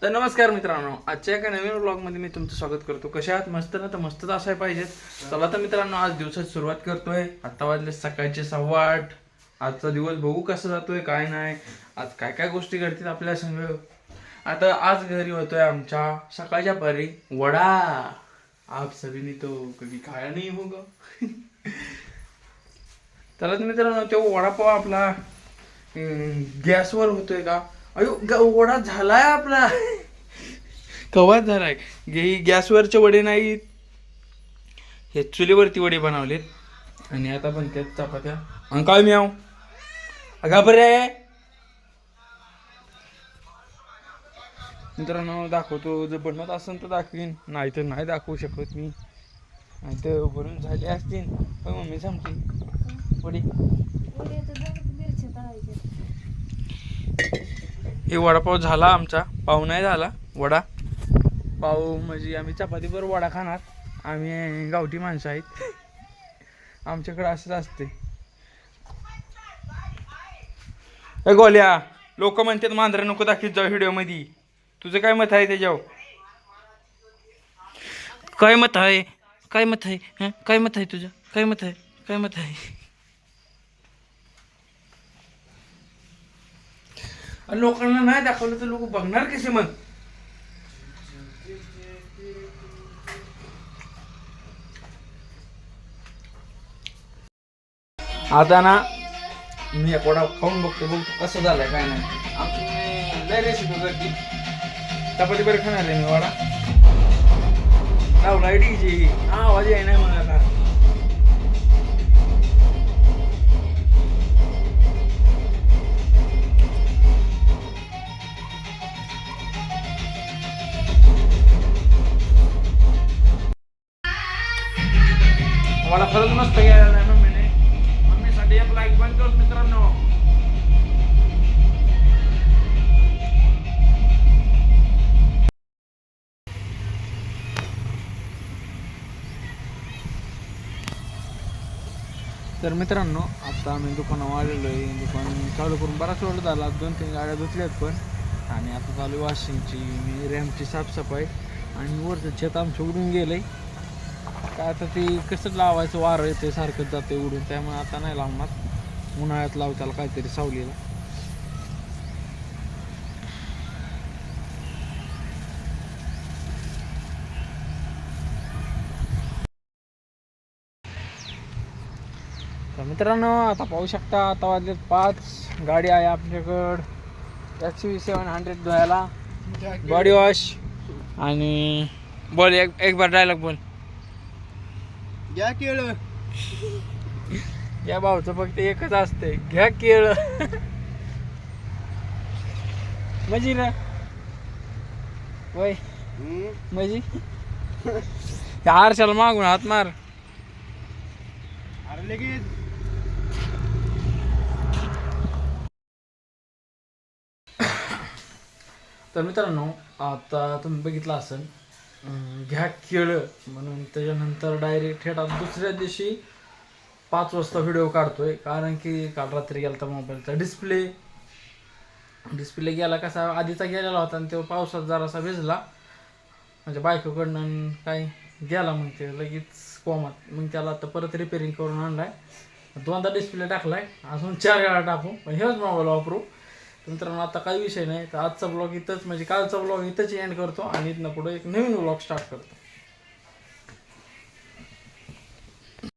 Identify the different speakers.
Speaker 1: तर नमस्कार मित्रांनो, आजच्या एका नवीन व्लॉगमध्ये मी तुमचं स्वागत करतो. कशा आहात? मस्त ना? तर मस्तच असाय पाहिजेत. चला तर मित्रांनो, आज दिवसाची सुरुवात करतोय. आता वाजले सकाळचे 8:15. आजचा दिवस बघू कसा जातोय, काय नाही, आज काय काय गोष्टी घडतील आपल्या संग. आता आज घरी होतोय आमच्या सकाळच्या पारी वडा. आप सभी तो कधी खाया नाही होगा. चला तर मित्रांनो, तो वडापाव आपला गॅसवर होतोय का? अयो वडा झालाय आपला. कवाच झालाय. गॅसवरचे वडे नाहीत, हे चुलीवरती वडे बनवलेत. आणि आता पण त्यात चपात्या आणि काय म्याव अगा बरे. मित्रांनो दाखवतो, जर बनवत असेल तर दाखवीन, नाही तर नाही दाखवू शकत मी. नाही तर बनून झाले असतील. मम्मी सांगते वडी. हे वडापाव झाला आमचा. पाव नाही झाला, वडा पाव म्हणजे आम्ही चपातीवर वडा खाणार. आम्ही गावठी माणसं आहेत, आमच्याकडे असंच असते. ए गोल्या, लोक म्हणतात मांजरा नको दाखवीत जाऊ व्हिडिओ मध्ये. तुझं काय मत आहे त्याच्यावर? काय मत आहे? काय मत आहे? काय मत आहे तुझं? काय मत आहे? काय मत आहे? लोकांना नाही दाखवलं तर लोक बघणार कसे मग? आता ना मी एक वडा खाऊन बघतो कसं झालंय काय नाही. आमची लय रेसिपी करते. चपाती बरं खाणार आहे मी वडा. लाव लाईटीची आवाज आहे नाही मला आता. मला खरंच मस्त घ्यायला नाही मम्मीने. मम्मीसाठी एक लाईक पण कर मित्रांनो. तर मित्रांनो, आता आम्ही दुकानावर आलेलो आहे. दुकान चालू करून बराच वेळ झाला. 2-3 गाड्या धुतल्यात पण. आणि आता चालू वॉशिंगची, मी रॅम्पची साफसफाई. आणि वरचं छत आमचं उडून गेलंय. काय आता ते कसं लावायचं, वारं येते सारखंच जाते उडून, त्यामुळे आता नाही लावणार. उन्हाळ्यात लावू त्याला काहीतरी सावलीला. तर मित्रांनो, आता पाहू शकता, आता वाजले 5. गाडी आहे आपल्याकडं XUV700 धुवायला. बॉडी वॉश आणि बोल एक बार डायलॉग बोल.
Speaker 2: घ्या केळं.
Speaker 1: या भाऊचं फक्त एकच असते, घ्या केळ. मजी ना वय मजी. त्या आरशाला मागून हात मार.
Speaker 2: अरे लगेच
Speaker 1: तर मित्रांनो, आता तुम्ही बघितलं असेल घ्या केळं म्हणून. त्याच्यानंतर डायरेक्ट थेट दुसऱ्या दिवशी 5 वाजता व्हिडिओ काढतोय. कारण की काल रात्री गेला तर मोबाईलचा डिस्प्ले गेला. कसा आधीचा गेलेला होता आणि तो पावसात जरासा भिजला, म्हणजे बायकोकडनं काय गेला. मग ते लगेच कोमात. मग त्याला आता परत रिपेअरिंग करून आणलाय. 2दा डिस्प्ले टाकलाय, अजून 4 वेळा टाकू, पण हेच मोबाईल वापरू. मित्रांनो, आता काही विषय नाही. तर आजचा ब्लॉग इथंच, म्हणजे कालचा ब्लॉग इथंच एंड करतो आणि इथनं पुढे एक नवीन ब्लॉग स्टार्ट करतो.